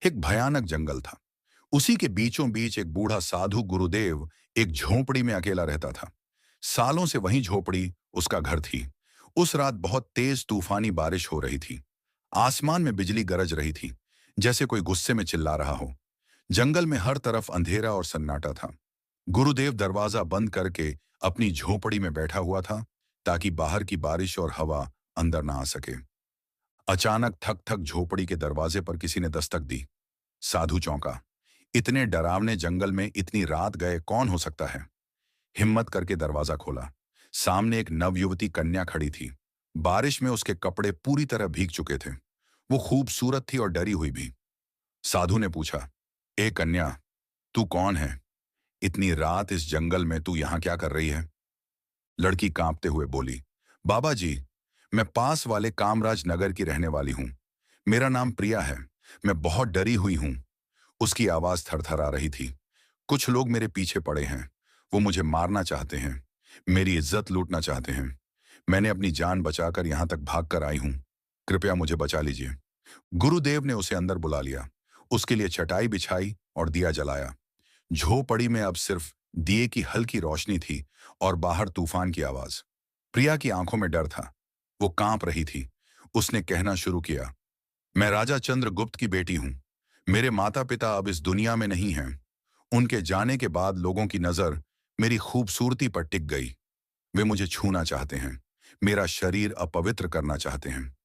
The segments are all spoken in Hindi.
एक भयानक जंगल था। उसी के बीचों बीच एक बूढ़ा साधु गुरुदेव एक झोंपड़ी में अकेला रहता था। सालों से वही झोपड़ी उसका घर थी। उस रात बहुत तेज तूफानी बारिश हो रही थी। आसमान में बिजली गरज रही थी, जैसे कोई गुस्से में चिल्ला रहा हो। जंगल में हर तरफ अंधेरा और सन्नाटा था। गुरुदेव दरवाजा बंद करके अपनी झोपड़ी में बैठा हुआ था, ताकि बाहर की बारिश और हवा अंदर ना आ सके। अचानक थक थक झोपड़ी के दरवाजे पर किसी ने दस्तक दी। साधु चौंका। इतने डरावने जंगल में इतनी रात गए कौन हो सकता है? हिम्मत करके दरवाजा खोला। सामने एक नवयुवती कन्या खड़ी थी। बारिश में उसके कपड़े पूरी तरह भीग चुके थे। वो खूबसूरत थी और डरी हुई भी। साधु ने पूछा, ए कन्या, तू कौन है? इतनी रात इस जंगल में तू यहाँ क्या कर रही है? लड़की कांपते हुए बोली, बाबा जी, मैं पास वाले कामराज नगर की रहने वाली हूँ। मेरा नाम प्रिया है। मैं बहुत डरी हुई हूँ। उसकी आवाज थरथरा रही थी। कुछ लोग मेरे पीछे पड़े हैं। वो मुझे मारना चाहते हैं। मेरी इज्जत लूटना चाहते हैं। मैंने अपनी जान बचाकर यहां तक भाग कर आई हूं। कृपया मुझे बचा लीजिए। गुरुदेव ने उसे अंदर बुला लिया। उसके लिए चटाई बिछाई और दिया जलाया। झोपड़ी में अब सिर्फ दिए की हल्की रोशनी थी और बाहर तूफान की आवाज। प्रिया की आंखों में डर था। वो कांप रही थी। उसने कहना शुरू किया, मैं राजा चंद्रगुप्त की बेटी हूं। मेरे माता पिता अब इस दुनिया में नहीं हैं। उनके जाने के बाद लोगों की नजर मेरी खूबसूरती पर टिक गई। वे मुझे छूना चाहते हैं। मेरा शरीर अपवित्र करना चाहते हैं।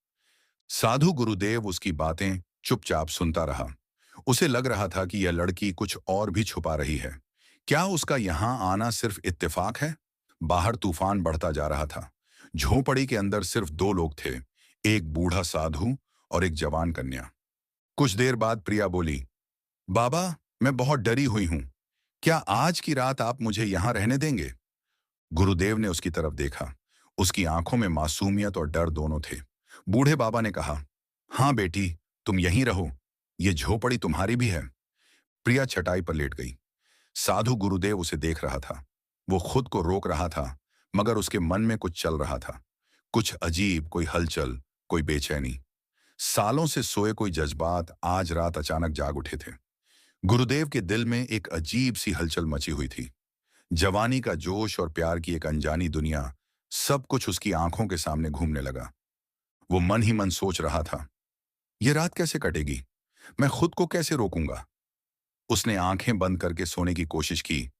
साधु गुरुदेव उसकी बातें चुपचाप सुनता रहा। उसे लग रहा था कि यह लड़की कुछ और भी छुपा रही है। क्या उसका यहां आना सिर्फ इत्तेफाक है? बाहर तूफान बढ़ता जा रहा था। झोपड़ी के अंदर सिर्फ दो लोग थे, एक बूढ़ा साधु और एक जवान कन्या। कुछ देर बाद प्रिया बोली, बाबा, मैं बहुत डरी हुई हूं। क्या आज की रात आप मुझे यहां रहने देंगे? गुरुदेव ने उसकी तरफ देखा। उसकी आंखों में मासूमियत और डर दोनों थे। बूढ़े बाबा ने कहा, हाँ बेटी, तुम यहीं रहो। ये झोपड़ी तुम्हारी भी है। प्रिया चटाई पर लेट गई। साधु गुरुदेव उसे देख रहा था। वो खुद को रोक रहा था, मगर उसके मन में कुछ चल रहा था। कुछ अजीब, कोई हलचल, कोई बेचैनी। सालों से सोए कोई जज्बात आज रात अचानक जाग उठे थे। गुरुदेव के दिल में एक अजीब सी हलचल मची हुई थी। जवानी का जोश और प्यार की एक अनजानी दुनिया, सब कुछ उसकी आंखों के सामने घूमने लगा। वो मन ही मन सोच रहा था, ये रात कैसे कटेगी? मैं खुद को कैसे रोकूंगा? उसने आंखें बंद करके सोने की कोशिश की,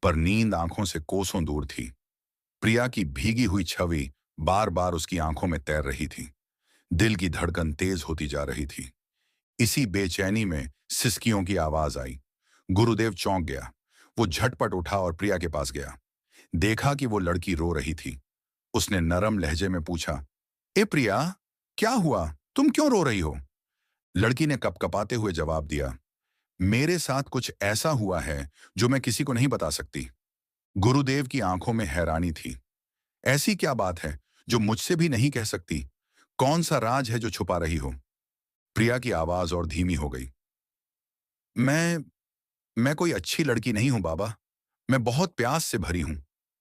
पर नींद आंखों से कोसों दूर थी। प्रिया की भीगी हुई छवि बार बार उसकी आंखों में तैर रही थी। दिल की धड़कन तेज होती जा रही थी। इसी बेचैनी में सिसकियों की आवाज आई। गुरुदेव चौंक गया। वो झटपट उठा और प्रिया के पास गया। देखा कि वो लड़की रो रही थी। उसने नरम लहजे में पूछा, ए प्रिया, क्या हुआ? तुम क्यों रो रही हो? लड़की ने कपकपाते हुए जवाब दिया, मेरे साथ कुछ ऐसा हुआ है जो मैं किसी को नहीं बता सकती। गुरुदेव की आंखों में हैरानी थी। ऐसी क्या बात है जो मुझसे भी नहीं कह सकती? कौन सा राज है जो छुपा रही हो? प्रिया की आवाज और धीमी हो गई। मैं मैं कोई अच्छी लड़की नहीं हूं बाबा। मैं बहुत प्यास से भरी हूं।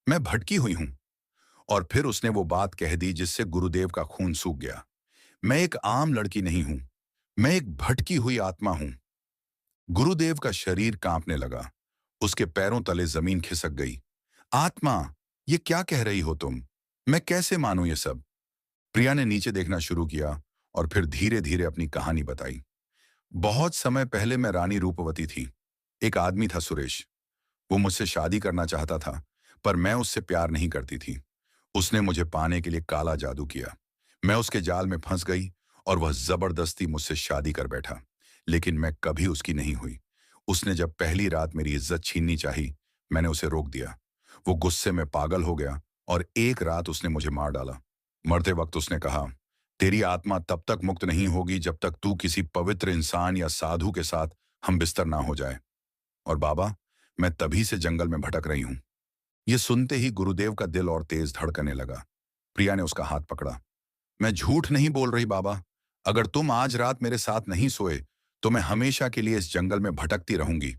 मैं भटकी हुई हूं। और फिर उसने वो बात कह दी जिससे गुरुदेव का खून सूख गया। मैं एक आम लड़की नहीं हूं। मैं एक भटकी हुई आत्मा हूं। गुरुदेव का शरीर कांपने लगा। उसके पैरों तले जमीन खिसक गई। आत्मा, ये क्या कह रही हो तुम? मैं कैसे मानूं ये सब? प्रिया ने नीचे देखना शुरू किया और फिर धीरे धीरे अपनी कहानी बताई। बहुत समय पहले मैं रानी रूपवती थी। एक आदमी था सुरेश। वो मुझसे शादी करना चाहता था, पर मैं उससे प्यार नहीं करती थी। उसने मुझे पाने के लिए काला जादू किया। मैं उसके जाल में फंस गई और वह जबरदस्ती मुझसे शादी कर बैठा। लेकिन मैं कभी उसकी नहीं हुई। उसने जब पहली रात मेरी इज्जत छीननी चाही, मैंने उसे रोक दिया। वो गुस्से में पागल हो गया और एक रात उसने मुझे मार डाला। मरते वक्त उसने कहा, तेरी आत्मा तब तक मुक्त नहीं होगी जब तक तू किसी पवित्र इंसान या साधु के साथ हम बिस्तर ना हो जाए। और बाबा, मैं तभी से जंगल में भटक रही हूं। ये सुनते ही गुरुदेव का दिल और तेज धड़कने लगा। प्रिया ने उसका हाथ पकड़ा। मैं झूठ नहीं बोल रही बाबा। अगर तुम आज रात मेरे साथ नहीं सोए, तो मैं हमेशा के लिए इस जंगल में भटकती रहूंगी।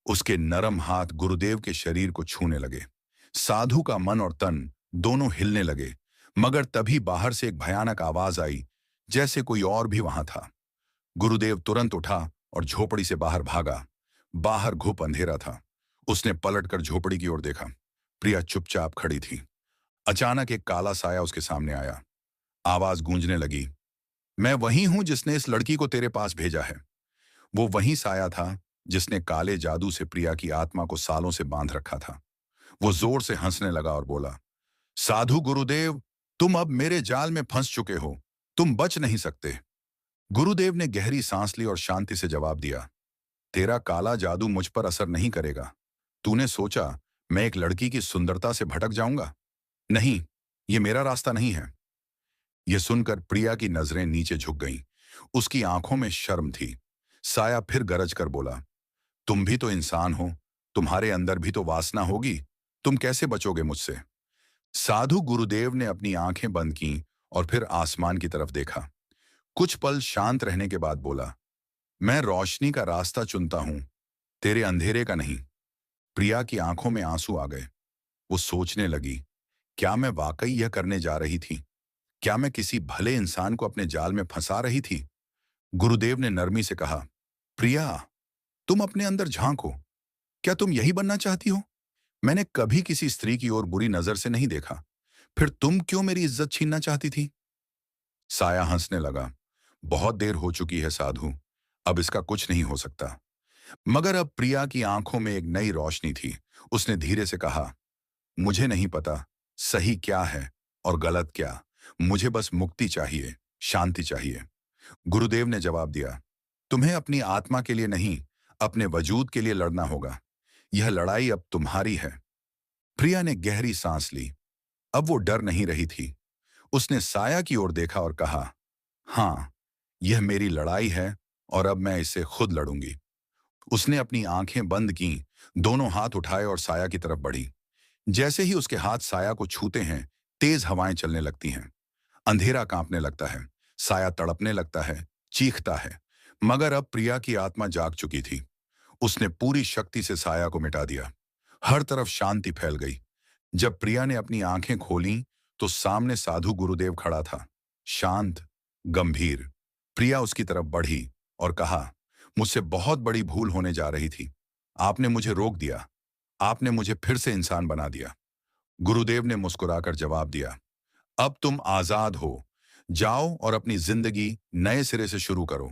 उसके नरम हाथ गुरुदेव के शरीर को छूने लगे। साधु का मन और तन दोनों हिलने लगे। मगर तभी बाहर से एक भयानक आवाज आई, जैसे कोई और भी वहां था। गुरुदेव तुरंत उठा और झोपड़ी से बाहर भागा। बाहर घुप अंधेरा था। उसने पलटकर झोपड़ी की ओर देखा। प्रिया चुपचाप खड़ी थी। अचानक एक काला साया उसके सामने आया। आवाज गूंजने लगी, मैं वही हूं जिसने इस लड़की को तेरे पास भेजा है। वो वही साया था जिसने काले जादू से प्रिया की आत्मा को सालों से बांध रखा था। वो जोर से हंसने लगा और बोला, साधु गुरुदेव, तुम अब मेरे जाल में फंस चुके हो। तुम बच नहीं सकते। गुरुदेव ने गहरी सांस ली और शांति से जवाब दिया, तेरा काला जादू मुझ पर असर नहीं करेगा। तूने सोचा मैं एक लड़की की सुंदरता से भटक जाऊंगा? नहीं, ये मेरा रास्ता नहीं है। यह सुनकर प्रिया की नजरें नीचे झुक गईं। उसकी आंखों में शर्म थी। साया फिर गरज कर बोला, तुम भी तो इंसान हो। तुम्हारे अंदर भी तो वासना होगी। तुम कैसे बचोगे मुझसे? साधु गुरुदेव ने अपनी आंखें बंद की और फिर आसमान की तरफ देखा। कुछ पल शांत रहने के बाद बोला, मैं रोशनी का रास्ता चुनता हूं, तेरे अंधेरे का नहीं। प्रिया की आंखों में आंसू आ गए। वो सोचने लगी, क्या मैं वाकई यह करने जा रही थी? क्या मैं किसी भले इंसान को अपने जाल में फंसा रही थी? गुरुदेव ने नरमी से कहा, प्रिया, तुम अपने अंदर झांको। क्या तुम यही बनना चाहती हो? मैंने कभी किसी स्त्री की ओर बुरी नजर से नहीं देखा। फिर तुम क्यों मेरी इज्जत छीनना चाहती थी? साया हंसने लगा, बहुत देर हो चुकी है साधु, अब इसका कुछ नहीं हो सकता। मगर अब प्रिया की आंखों में एक नई रोशनी थी। उसने धीरे से कहा, मुझे नहीं पता सही क्या है और गलत क्या। मुझे बस मुक्ति चाहिए, शांति चाहिए। गुरुदेव ने जवाब दिया, तुम्हें अपनी आत्मा के लिए नहीं, अपने वजूद के लिए लड़ना होगा। यह लड़ाई अब तुम्हारी है। प्रिया ने गहरी सांस ली। अब वो डर नहीं रही थी। उसने साया की ओर देखा और कहा, हाँ, यह मेरी लड़ाई है और अब मैं इससे खुद लड़ूंगी। उसने अपनी आंखें बंद की, दोनों हाथ उठाए और साया की तरफ बढ़ी। जैसे ही उसके हाथ साया को छूते हैं, तेज हवाएं चलने लगती हैं। अंधेरा कांपने लगता है। साया तड़पने लगता है, चीखता है। मगर अब प्रिया की आत्मा जाग चुकी थी। उसने पूरी शक्ति से साया को मिटा दिया। हर तरफ शांति फैल गई। जब प्रिया ने अपनी आंखें खोलीं, तो सामने साधु गुरुदेव खड़ा था, शांत, गंभीर। प्रिया उसकी तरफ बढ़ी और कहा, मुझसे बहुत बड़ी भूल होने जा रही थी। आपने मुझे रोक दिया। आपने मुझे फिर से इंसान बना दिया। गुरुदेव ने मुस्कुराकर जवाब दिया, अब तुम आजाद हो। जाओ और अपनी जिंदगी नए सिरे से शुरू करो।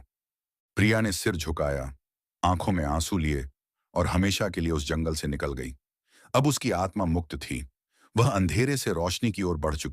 प्रिया ने सिर झुकाया, आंखों में आंसू लिए और हमेशा के लिए उस जंगल से निकल गई। अब उसकी आत्मा मुक्त थी। वह अंधेरे से रोशनी की ओर बढ़ चुकी